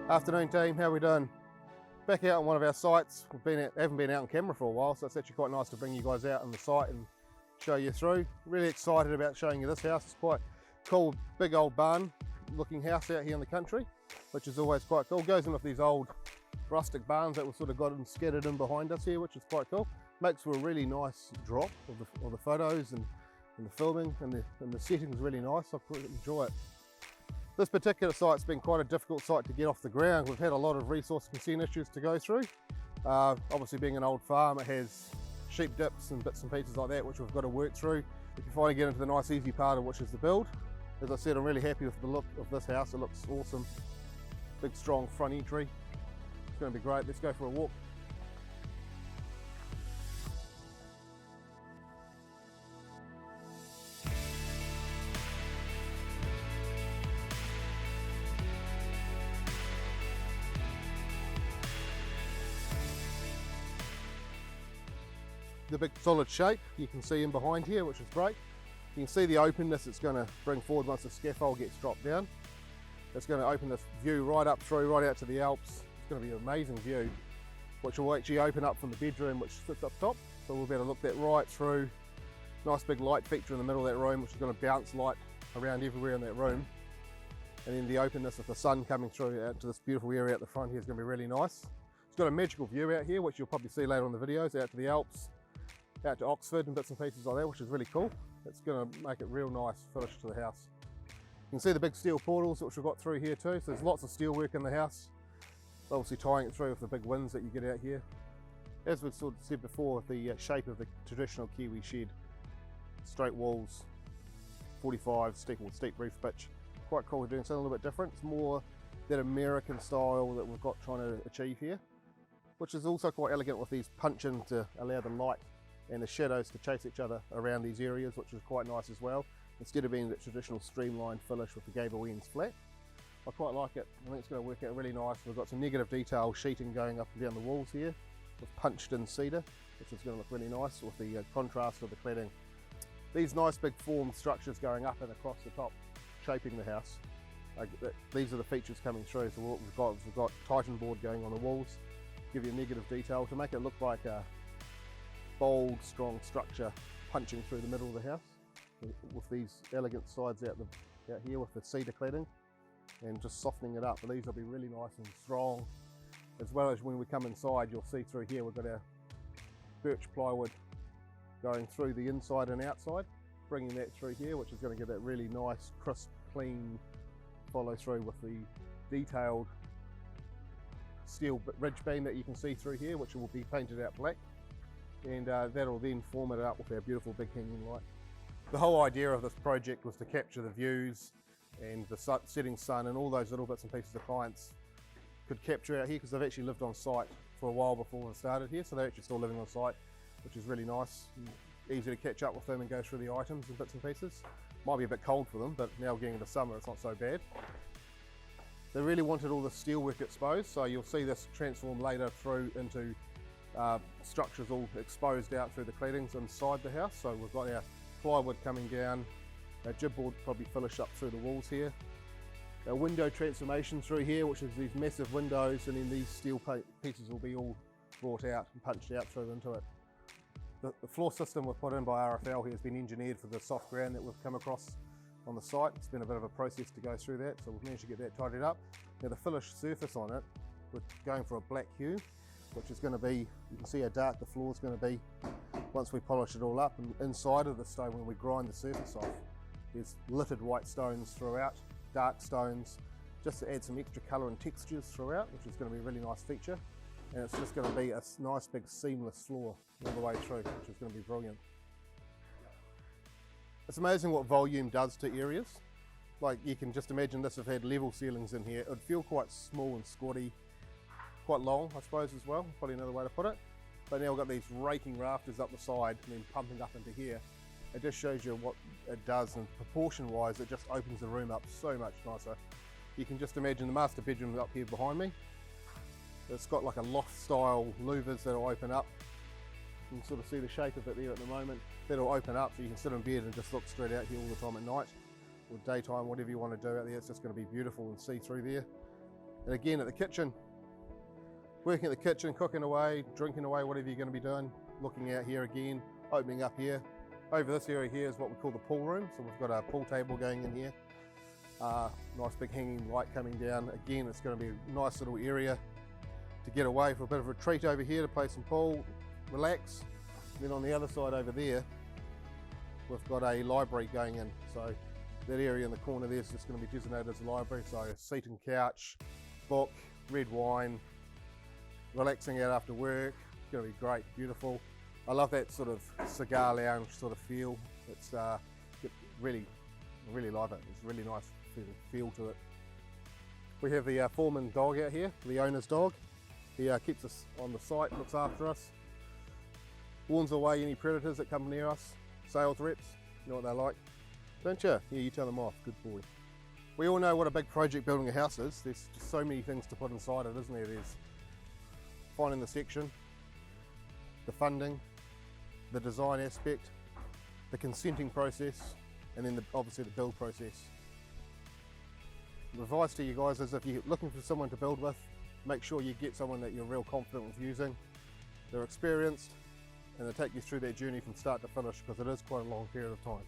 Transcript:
Afternoon team, how are we doing? Back out on one of our sites. Haven't been out on camera for a while, so it's actually quite nice to bring you guys out on the site and show you through. Really excited about showing you this house. It's quite cool, big old barn looking house out here in the country, which is always quite cool. Goes in with these old rustic barns that we've sort of got scattered in behind us here, which is quite cool. Makes for a really nice drop of the photos and the filming, and the setting's really nice. I quite enjoy it. This particular site's been quite a difficult site to get off the ground. We've had a lot of resource consent issues to go through. Obviously being an old farm, it has sheep dips and bits and pieces like that which we've got to work through. We can finally get into the nice easy part of which is the build. As I said, I'm really happy with the look of this house. It looks awesome. Big strong front entry. It's going to be great. Let's go for a walk. The big solid shape you can see in behind here, which is great. You can see the openness it's going to bring forward once the scaffold gets dropped down. It's going to open this view right up through, right out to the Alps. It's going to be an amazing view, which will actually open up from the bedroom, which sits up top. So we'll be able to look that right through. Nice big light feature in the middle of that room, which is going to bounce light around everywhere in that room. And then the openness of the sun coming through out to this beautiful area at the front here is going to be really nice. It's got a magical view out here, which you'll probably see later on the videos, out to the Alps, out to Oxford and bits and pieces like that, which is really cool. It's going to make it real nice finish to the house. You can see the big steel portals which we've got through here too, so there's lots of steel work in the house. Obviously tying it through with the big winds that you get out here. As we've sort of said before, the shape of the traditional Kiwi shed. Straight walls, 45 steep roof pitch. Quite cool, we're doing something a little bit different. It's more that American style that we've got trying to achieve here, which is also quite elegant with these punch-ins to allow the light and the shadows to chase each other around these areas, which is quite nice as well, instead of being that traditional streamlined finish with the gable ends flat. I quite like it. I think it's going to work out really nice. We've got some negative detail sheeting going up and down the walls here with punched in cedar, which is going to look really nice with the contrast of the cladding. These nice big formed structures going up and across the top, shaping the house. These are the features coming through. So what we've got Titan board going on the walls, give you negative detail to make it look like a bold, strong structure punching through the middle of the house, with these elegant sides out here with the cedar cladding, and just softening it up. But these will be really nice and strong, as well as when we come inside, you'll see through here we've got our birch plywood going through the inside and outside, bringing that through here, which is going to give that really nice, crisp, clean follow through with the detailed steel ridge beam that you can see through here, which will be painted out black. And that'll then form it up with our beautiful big hanging light. The whole idea of this project was to capture the views and the setting sun and all those little bits and pieces the clients could capture out here, because they've actually lived on site for a while before we started here, so they're actually still living on site, which is really nice. Easy to catch up with them and go through the items and bits and pieces. Might be a bit cold for them, but now getting into summer it's not so bad. They really wanted all the steelwork exposed, so you'll see this transform later through into structures all exposed out through the claddings inside the house. So we've got our plywood coming down, our jib board probably finish up through the walls here, our window transformation through here, which is these massive windows, and then these steel pieces will be all brought out and punched out through into it. The floor system we've put in by RFL here has been engineered for the soft ground that we've come across on the site. It's been a bit of a process to go through that, so we've managed to get that tidied up. Now the finished surface on it, we're going for a black hue, which is going to be, you can see how dark the floor is going to be once we polish it all up. And inside of the stone, when we grind the surface off, there's littered white stones throughout, dark stones, just to add some extra colour and textures throughout, which is going to be a really nice feature. And it's just going to be a nice big seamless floor all the way through, which is going to be brilliant. It's amazing what volume does to areas. Like, you can just imagine this if it had level ceilings in here, it would feel quite small and squatty. Quite long, I suppose, as well, probably another way to put it. But now we've got these raking rafters up the side and then pumping up into here. It just shows you what it does, and proportion-wise, it just opens the room up so much nicer. You can just imagine the master bedroom up here behind me. It's got like a loft-style louvers that'll open up. You can sort of see the shape of it there at the moment. That'll open up so you can sit in bed and just look straight out here all the time at night, or daytime, whatever you want to do out there. It's just going to be beautiful and see through there. And again, at the kitchen, working at the kitchen, cooking away, drinking away, whatever you're going to be doing. Looking out here again, opening up here. Over this area here is what we call the pool room. So we've got a pool table going in here. Nice big hanging light coming down. Again, it's going to be a nice little area to get away for a bit of a retreat over here, to play some pool, relax. And then on the other side over there, we've got a library going in. So that area in the corner there is just going to be designated as a library. So a seat and couch, book, red wine, relaxing out after work. It's going to be great, beautiful. I love that sort of cigar lounge sort of feel. It's really love it. It's really nice feel to it. We have the foreman dog out here, the owner's dog. He keeps us on the site, looks after us, warns away any predators that come near us. Sales reps, you know what they're like, don't you? Yeah, you tell them off, good boy. We all know what a big project building a house is. There's just so many things to put inside it, isn't there? There's finding the section, the funding, the design aspect, the consenting process, and then obviously the build process. The advice to you guys is, if you're looking for someone to build with, make sure you get someone that you're real confident with using. They're experienced and they'll take you through that journey from start to finish, because it is quite a long period of time.